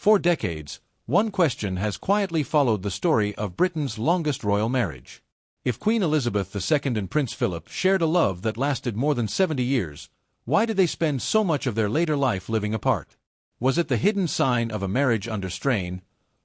For decades, one question has quietly followed the story of Britain's longest royal marriage. If Queen Elizabeth II and Prince Philip shared a love that lasted more than 70 years, why did they spend so much of their later life living apart? Was it the hidden sign of a marriage under strain,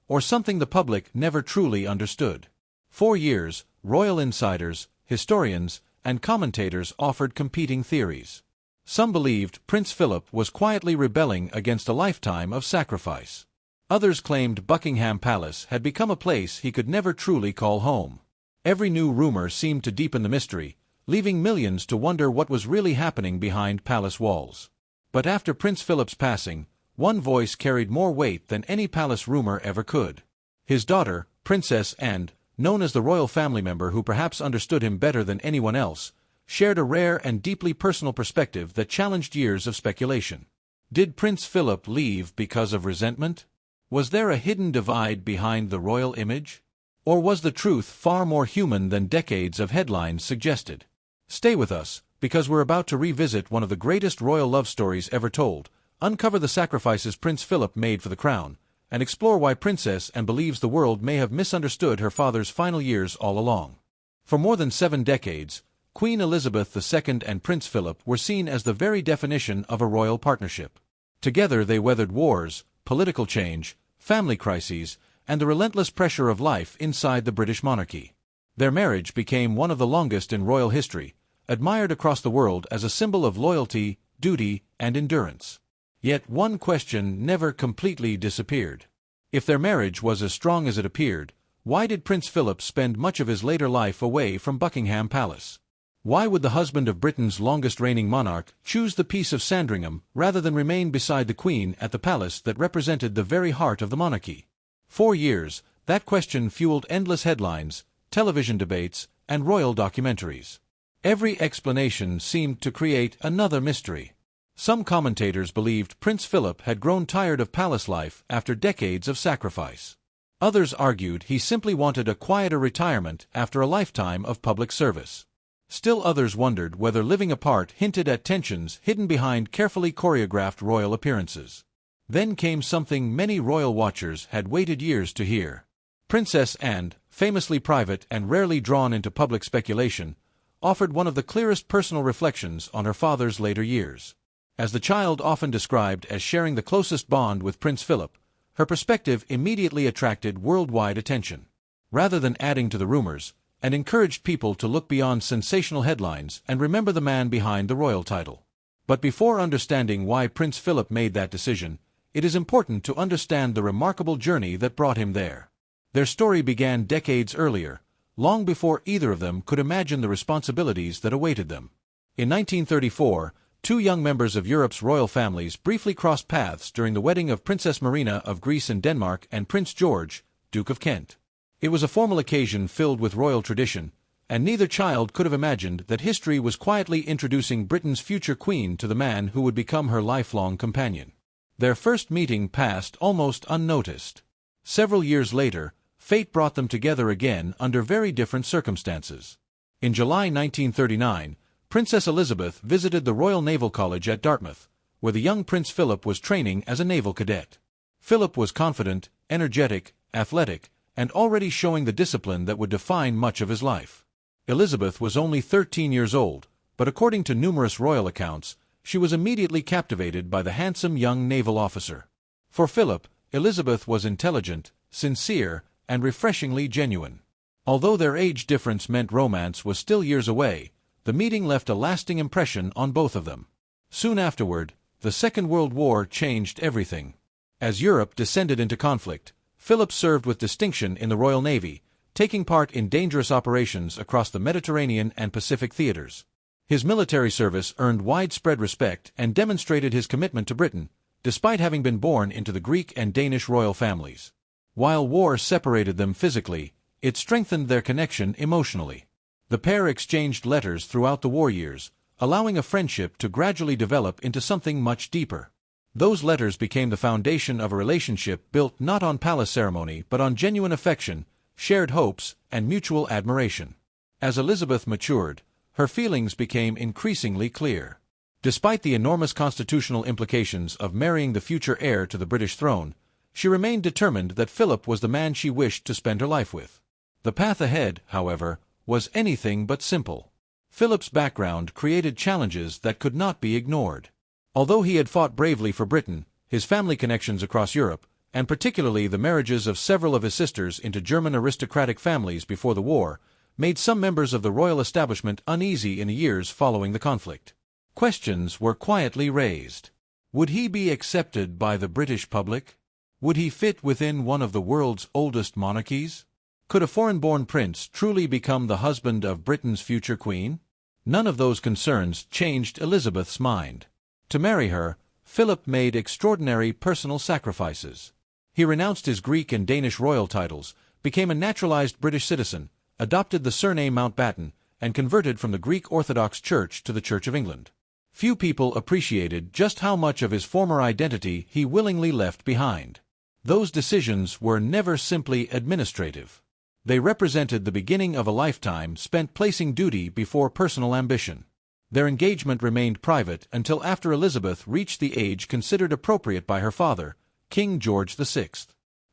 or something the public never truly understood? For years, royal insiders, historians, and commentators offered competing theories. Some believed Prince Philip was quietly rebelling against a lifetime of sacrifice. Others claimed Buckingham Palace had become a place he could never truly call home. Every new rumor seemed to deepen the mystery, leaving millions to wonder what was really happening behind palace walls. But after Prince Philip's passing, one voice carried more weight than any palace rumor ever could. His daughter, Princess Anne, known as the royal family member who perhaps understood him better than anyone else, shared a rare and deeply personal perspective that challenged years of speculation. Did Prince Philip leave because of resentment? Was there a hidden divide behind the royal image? Or was the truth far more human than decades of headlines suggested? Stay with us, because we're about to revisit one of the greatest royal love stories ever told, uncover the sacrifices Prince Philip made for the crown, and explore why Princess Anne believes the world may have misunderstood her father's final years all along. For more than 7 decades, Queen Elizabeth II and Prince Philip were seen as the very definition of a royal partnership. Together they weathered wars, political change, family crises, and the relentless pressure of life inside the British monarchy. Their marriage became one of the longest in royal history, admired across the world as a symbol of loyalty, duty, and endurance. Yet one question never completely disappeared. If their marriage was as strong as it appeared, why did Prince Philip spend much of his later life away from Buckingham Palace? Why would the husband of Britain's longest reigning monarch choose the peace of Sandringham rather than remain beside the Queen at the palace that represented the very heart of the monarchy? For years, that question fueled endless headlines, television debates, and royal documentaries. Every explanation seemed to create another mystery. Some commentators believed Prince Philip had grown tired of palace life after decades of sacrifice. Others argued he simply wanted a quieter retirement after a lifetime of public service. Still others wondered whether living apart hinted at tensions hidden behind carefully choreographed royal appearances. Then came something many royal watchers had waited years to hear. Princess Anne, famously private and rarely drawn into public speculation, offered one of the clearest personal reflections on her father's later years. As the child often described as sharing the closest bond with Prince Philip, her perspective immediately attracted worldwide attention. Rather than adding to the rumors, and encouraged people to look beyond sensational headlines and remember the man behind the royal title. But before understanding why Prince Philip made that decision, it is important to understand the remarkable journey that brought him there. Their story began decades earlier, long before either of them could imagine the responsibilities that awaited them. In 1934, 2 young members of Europe's royal families briefly crossed paths during the wedding of Princess Marina of Greece and Denmark and Prince George, Duke of Kent. It was a formal occasion filled with royal tradition, and neither child could have imagined that history was quietly introducing Britain's future queen to the man who would become her lifelong companion. Their first meeting passed almost unnoticed. Several years later, fate brought them together again under very different circumstances. In July 1939, Princess Elizabeth visited the Royal Naval College at Dartmouth, where the young Prince Philip was training as a naval cadet. Philip was confident, energetic, athletic, and already showing the discipline that would define much of his life. Elizabeth was only 13 years old, but according to numerous royal accounts, she was immediately captivated by the handsome young naval officer. For Philip, Elizabeth was intelligent, sincere, and refreshingly genuine. Although their age difference meant romance was still years away, the meeting left a lasting impression on both of them. Soon afterward, the Second World War changed everything. As Europe descended into conflict, Philip served with distinction in the Royal Navy, taking part in dangerous operations across the Mediterranean and Pacific theaters. His military service earned widespread respect and demonstrated his commitment to Britain, despite having been born into the Greek and Danish royal families. While war separated them physically, it strengthened their connection emotionally. The pair exchanged letters throughout the war years, allowing a friendship to gradually develop into something much deeper. Those letters became the foundation of a relationship built not on palace ceremony but on genuine affection, shared hopes, and mutual admiration. As Elizabeth matured, her feelings became increasingly clear. Despite the enormous constitutional implications of marrying the future heir to the British throne, She remained determined that Philip was the man she wished to spend her life with. The path ahead, however, was anything but simple. Philip's background created challenges that could not be ignored. Although he had fought bravely for Britain, his family connections across Europe, and particularly the marriages of several of his sisters into German aristocratic families before the war, made some members of the royal establishment uneasy in the years following the conflict. Questions were quietly raised. Would he be accepted by the British public? Would he fit within one of the world's oldest monarchies? Could a foreign-born prince truly become the husband of Britain's future queen? None of those concerns changed Elizabeth's mind. To marry her, Philip made extraordinary personal sacrifices. He renounced his Greek and Danish royal titles, became a naturalized British citizen, adopted the surname Mountbatten, and converted from the Greek Orthodox Church to the Church of England. Few people appreciated just how much of his former identity he willingly left behind. Those decisions were never simply administrative. They represented the beginning of a lifetime spent placing duty before personal ambition. Their engagement remained private until after Elizabeth reached the age considered appropriate by her father, King George VI.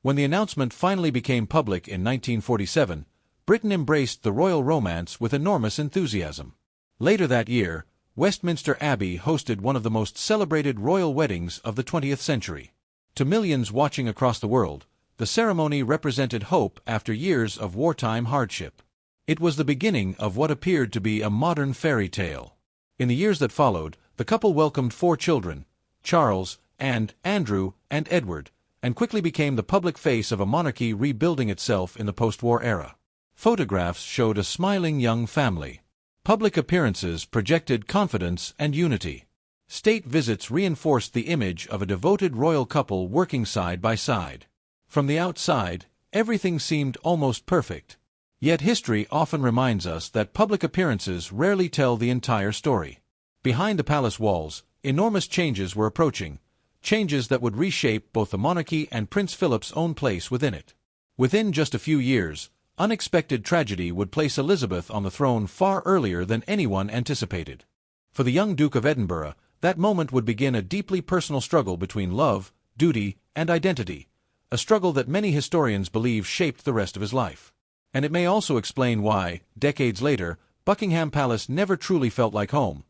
When the announcement finally became public in 1947, Britain embraced the royal romance with enormous enthusiasm. Later that year, Westminster Abbey hosted one of the most celebrated royal weddings of the 20th century. To millions watching across the world, the ceremony represented hope after years of wartime hardship. It was the beginning of what appeared to be a modern fairy tale. In the years that followed, the couple welcomed 4 children, Charles, Andrew, and Edward, and quickly became the public face of a monarchy rebuilding itself in the post-war era. Photographs showed a smiling young family. Public appearances projected confidence and unity. State visits reinforced the image of a devoted royal couple working side by side. From the outside, everything seemed almost perfect. Yet history often reminds us that public appearances rarely tell the entire story. Behind the palace walls, enormous changes were approaching, changes that would reshape both the monarchy and Prince Philip's own place within it. Within just a few years, unexpected tragedy would place Elizabeth on the throne far earlier than anyone anticipated. For the young Duke of Edinburgh, that moment would begin a deeply personal struggle between love, duty, and identity, a struggle that many historians believe shaped the rest of his life. And it may also explain why, decades later, Buckingham Palace never truly felt like home.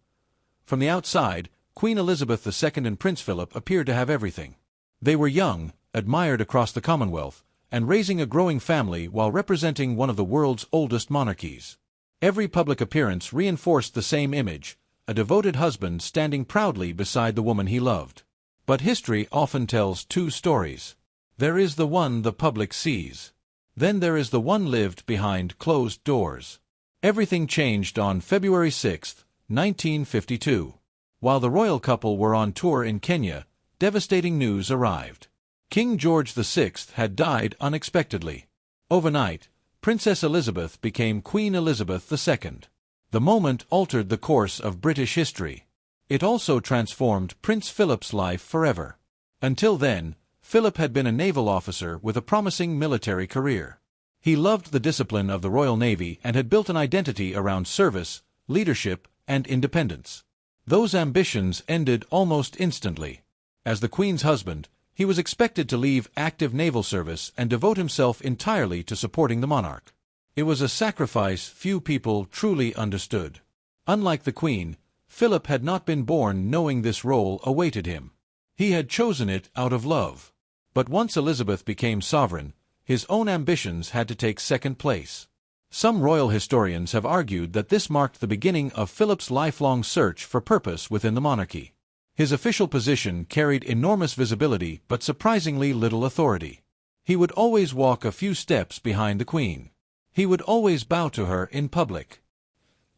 From the outside, Queen Elizabeth II and Prince Philip appeared to have everything. They were young, admired across the Commonwealth, and raising a growing family while representing one of the world's oldest monarchies. Every public appearance reinforced the same image, a devoted husband standing proudly beside the woman he loved. But history often tells 2 stories. There is the one the public sees. Then there is the one lived behind closed doors. Everything changed on February 6, 1952. While the royal couple were on tour in Kenya, devastating news arrived. King George VI had died unexpectedly. Overnight, Princess Elizabeth became Queen Elizabeth II. The moment altered the course of British history. It also transformed Prince Philip's life forever. Until then, Philip had been a naval officer with a promising military career. He loved the discipline of the Royal Navy and had built an identity around service, leadership, and independence. Those ambitions ended almost instantly. As the Queen's husband, he was expected to leave active naval service and devote himself entirely to supporting the monarch. It was a sacrifice few people truly understood. Unlike the Queen, Philip had not been born knowing this role awaited him. He had chosen it out of love. But once Elizabeth became sovereign, his own ambitions had to take second place. Some royal historians have argued that this marked the beginning of Philip's lifelong search for purpose within the monarchy. His official position carried enormous visibility but surprisingly little authority. He would always walk a few steps behind the Queen. He would always bow to her in public.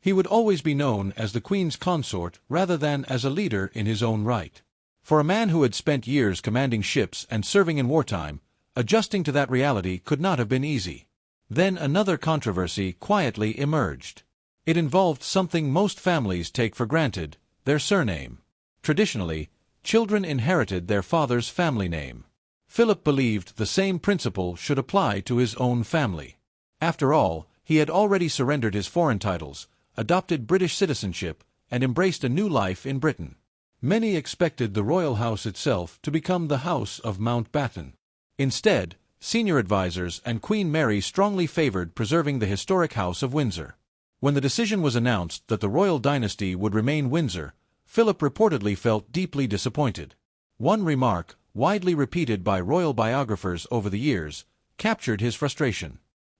He would always be known as the Queen's consort rather than as a leader in his own right. For a man who had spent years commanding ships and serving in wartime, adjusting to that reality could not have been easy. Then another controversy quietly emerged. It involved something most families take for granted, their surname. Traditionally, children inherited their father's family name. Philip believed the same principle should apply to his own family. After all, he had already surrendered his foreign titles, adopted British citizenship, and embraced a new life in Britain. Many expected the royal house itself to become the House of Mountbatten. Instead, senior advisors and Queen Mary strongly favored preserving the historic House of Windsor. When the decision was announced that the royal dynasty would remain Windsor, Philip reportedly felt deeply disappointed. One remark, widely repeated by royal biographers over the years, captured his frustration.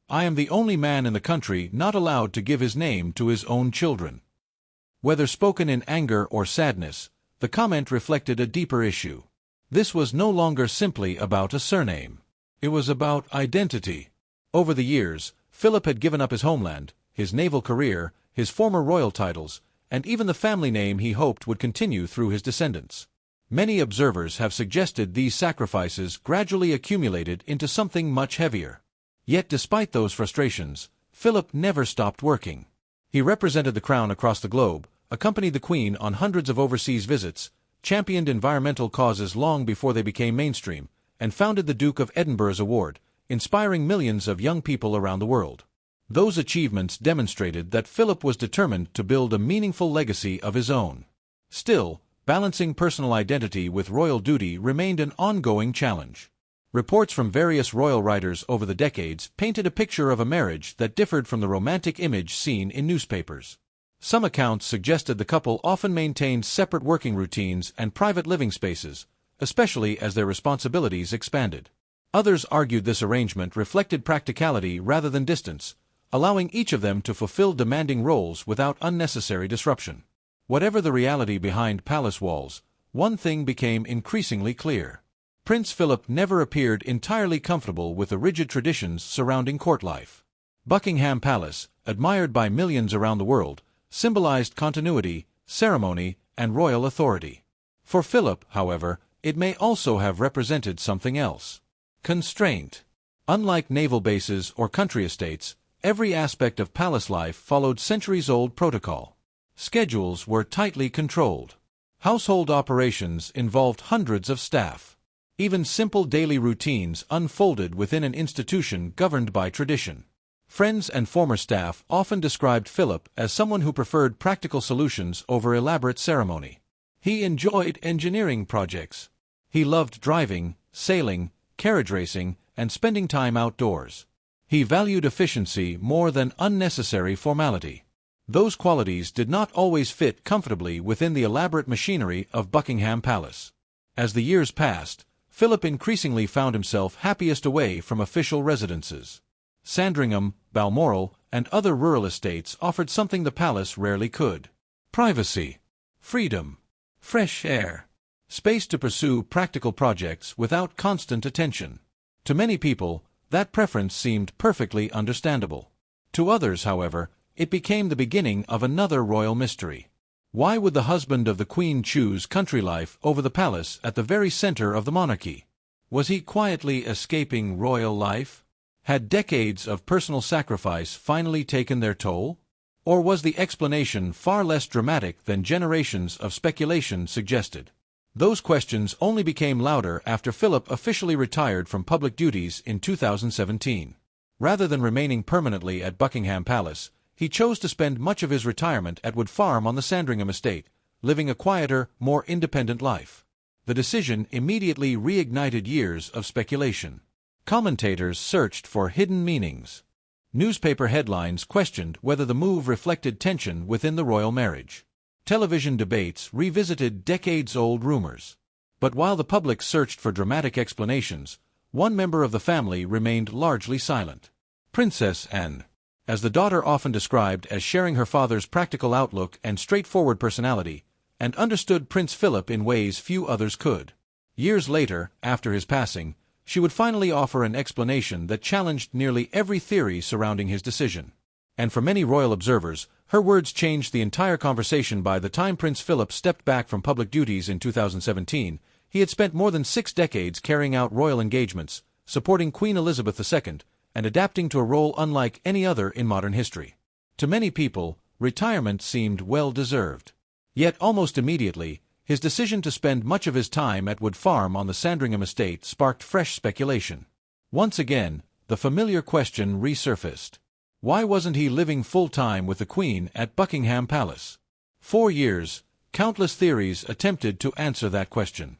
"I am the only man in the country not allowed to give his name to his own children." Whether spoken in anger or sadness, the comment reflected a deeper issue. This was no longer simply about a surname. It was about identity. Over the years, Philip had given up his homeland, his naval career, his former royal titles, and even the family name he hoped would continue through his descendants. Many observers have suggested these sacrifices gradually accumulated into something much heavier. Yet despite those frustrations, Philip never stopped working. He represented the crown across the globe, accompanied the Queen on hundreds of overseas visits, championed environmental causes long before they became mainstream, and founded the Duke of Edinburgh's Award, inspiring millions of young people around the world. Those achievements demonstrated that Philip was determined to build a meaningful legacy of his own. Still, balancing personal identity with royal duty remained an ongoing challenge. Reports from various royal writers over the decades painted a picture of a marriage that differed from the romantic image seen in newspapers. Some accounts suggested the couple often maintained separate working routines and private living spaces, especially as their responsibilities expanded. Others argued this arrangement reflected practicality rather than distance, allowing each of them to fulfill demanding roles without unnecessary disruption. Whatever the reality behind palace walls, one thing became increasingly clear. Prince Philip never appeared entirely comfortable with the rigid traditions surrounding court life. Buckingham Palace, admired by millions around the world, symbolized continuity, ceremony, and royal authority. For Philip, however, it may also have represented something else. Constraint. Unlike naval bases or country estates, every aspect of palace life followed centuries-old protocol. Schedules were tightly controlled. Household operations involved hundreds of staff. Even simple daily routines unfolded within an institution governed by tradition. Friends and former staff often described Philip as someone who preferred practical solutions over elaborate ceremony. He enjoyed engineering projects. He loved driving, sailing, carriage racing, and spending time outdoors. He valued efficiency more than unnecessary formality. Those qualities did not always fit comfortably within the elaborate machinery of Buckingham Palace. As the years passed, Philip increasingly found himself happiest away from official residences. Sandringham, Balmoral, and other rural estates offered something the palace rarely could: privacy, freedom, fresh air, space to pursue practical projects without constant attention. To many people, that preference seemed perfectly understandable. To others, however, it became the beginning of another royal mystery. Why would the husband of the Queen choose country life over the palace at the very center of the monarchy? Was he quietly escaping royal life? Had decades of personal sacrifice finally taken their toll? Or was the explanation far less dramatic than generations of speculation suggested? Those questions only became louder after Philip officially retired from public duties in 2017. Rather than remaining permanently at Buckingham Palace, he chose to spend much of his retirement at Wood Farm on the Sandringham estate, living a quieter, more independent life. The decision immediately reignited years of speculation. Commentators searched for hidden meanings. Newspaper headlines questioned whether the move reflected tension within the royal marriage. Television debates revisited decades-old rumors. But while the public searched for dramatic explanations, one member of the family remained largely silent: Princess Anne. As the daughter often described as sharing her father's practical outlook and straightforward personality, and understood Prince Philip in ways few others could. Years later, after his passing, she would finally offer an explanation that challenged nearly every theory surrounding his decision. And for many royal observers, her words changed the entire conversation. By the time Prince Philip stepped back from public duties in 2017, he had spent more than 6 decades carrying out royal engagements, supporting Queen Elizabeth II, and adapting to a role unlike any other in modern history. To many people, retirement seemed well-deserved. Yet almost immediately, his decision to spend much of his time at Wood Farm on the Sandringham estate sparked fresh speculation. Once again, the familiar question resurfaced. Why wasn't he living full-time with the Queen at Buckingham Palace? For years, countless theories attempted to answer that question.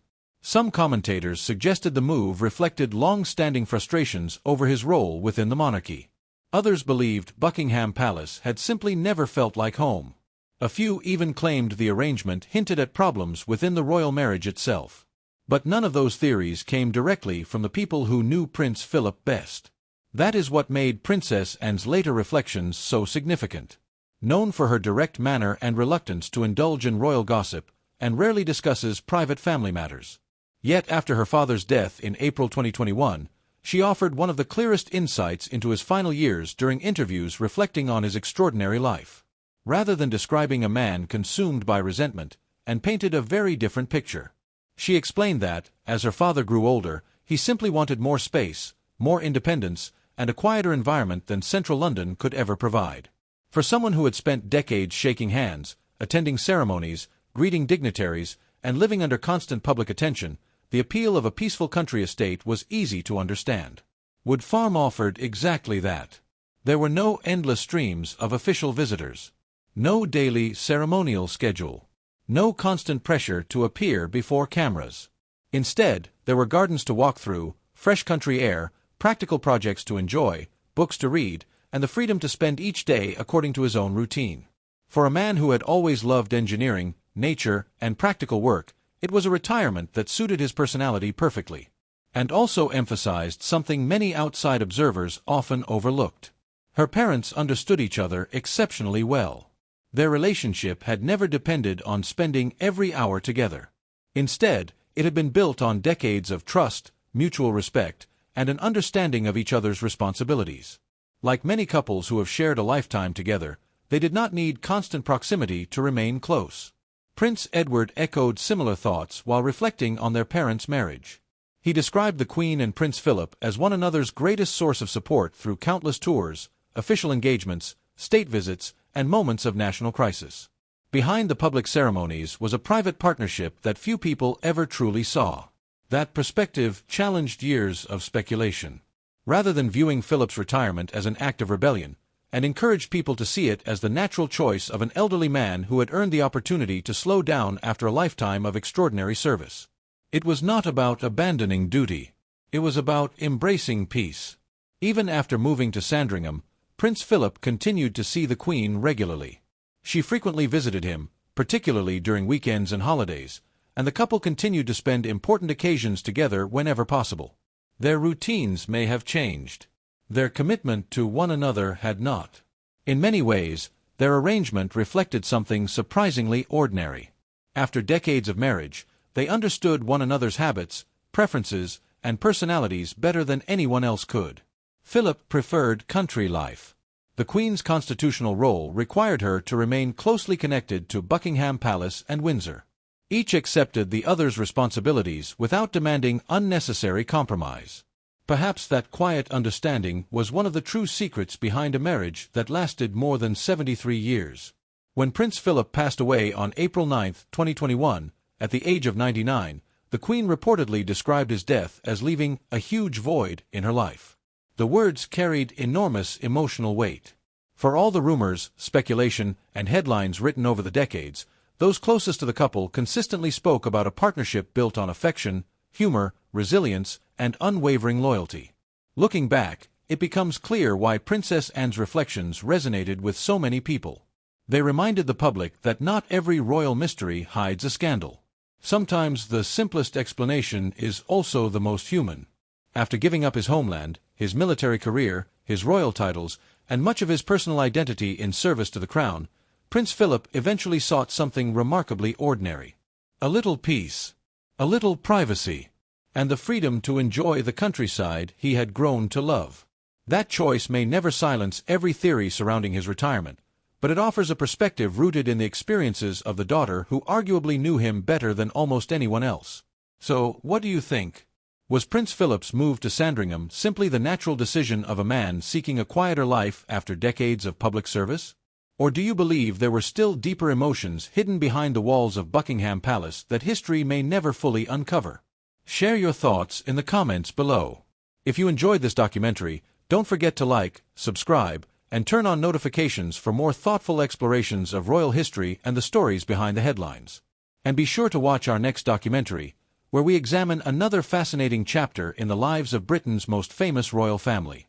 Some commentators suggested the move reflected long-standing frustrations over his role within the monarchy. Others believed Buckingham Palace had simply never felt like home. A few even claimed the arrangement hinted at problems within the royal marriage itself. But none of those theories came directly from the people who knew Prince Philip best. That is what made Princess Anne's later reflections so significant. Known for her direct manner and reluctance to indulge in royal gossip, Anne rarely discusses private family matters. Yet after her father's death in April 2021, she offered one of the clearest insights into his final years during interviews reflecting on his extraordinary life. Rather than describing a man consumed by resentment, Anne painted a very different picture. She explained that, as her father grew older, he simply wanted more space, more independence, and a quieter environment than central London could ever provide. For someone who had spent decades shaking hands, attending ceremonies, greeting dignitaries, and living under constant public attention, the appeal of a peaceful country estate was easy to understand. Wood Farm offered exactly that. There were no endless streams of official visitors. No daily ceremonial schedule. No constant pressure to appear before cameras. Instead, there were gardens to walk through, fresh country air, practical projects to enjoy, books to read, and the freedom to spend each day according to his own routine. For a man who had always loved engineering, nature, and practical work, it was a retirement that suited his personality perfectly, and also emphasized something many outside observers often overlooked. Her parents understood each other exceptionally well. Their relationship had never depended on spending every hour together. Instead, it had been built on decades of trust, mutual respect, and an understanding of each other's responsibilities. Like many couples who have shared a lifetime together, they did not need constant proximity to remain close. Prince Edward echoed similar thoughts while reflecting on their parents' marriage. He described the Queen and Prince Philip as one another's greatest source of support through countless tours, official engagements, state visits, and moments of national crisis. Behind the public ceremonies was a private partnership that few people ever truly saw. That perspective challenged years of speculation. Rather than viewing Philip's retirement as an act of rebellion, and encouraged people to see it as the natural choice of an elderly man who had earned the opportunity to slow down after a lifetime of extraordinary service. It was not about abandoning duty. It was about embracing peace. Even after moving to Sandringham, Prince Philip continued to see the Queen regularly. She frequently visited him, particularly during weekends and holidays, and the couple continued to spend important occasions together whenever possible. Their routines may have changed. Their commitment to one another had not. In many ways, their arrangement reflected something surprisingly ordinary. After decades of marriage, they understood one another's habits, preferences, and personalities better than anyone else could. Philip preferred country life. The Queen's constitutional role required her to remain closely connected to Buckingham Palace and Windsor. Each accepted the other's responsibilities without demanding unnecessary compromise. Perhaps that quiet understanding was one of the true secrets behind a marriage that lasted more than 73 years. When Prince Philip passed away on April 9, 2021, at the age of 99, the Queen reportedly described his death as leaving a huge void in her life. The words carried enormous emotional weight. For all the rumors, speculation, and headlines written over the decades, those closest to the couple consistently spoke about a partnership built on affection, humor, resilience, and unwavering loyalty. Looking back, it becomes clear why Princess Anne's reflections resonated with so many people. They reminded the public that not every royal mystery hides a scandal. Sometimes the simplest explanation is also the most human. After giving up his homeland, his military career, his royal titles, and much of his personal identity in service to the crown, Prince Philip eventually sought something remarkably ordinary. A little peace, a little privacy, and the freedom to enjoy the countryside he had grown to love. That choice may never silence every theory surrounding his retirement, but it offers a perspective rooted in the experiences of the daughter who arguably knew him better than almost anyone else. So, what do you think? Was Prince Philip's move to Sandringham simply the natural decision of a man seeking a quieter life after decades of public service? Or do you believe there were still deeper emotions hidden behind the walls of Buckingham Palace that history may never fully uncover? Share your thoughts in the comments below. If you enjoyed this documentary, don't forget to like, subscribe, and turn on notifications for more thoughtful explorations of royal history and the stories behind the headlines. And be sure to watch our next documentary, where we examine another fascinating chapter in the lives of Britain's most famous royal family.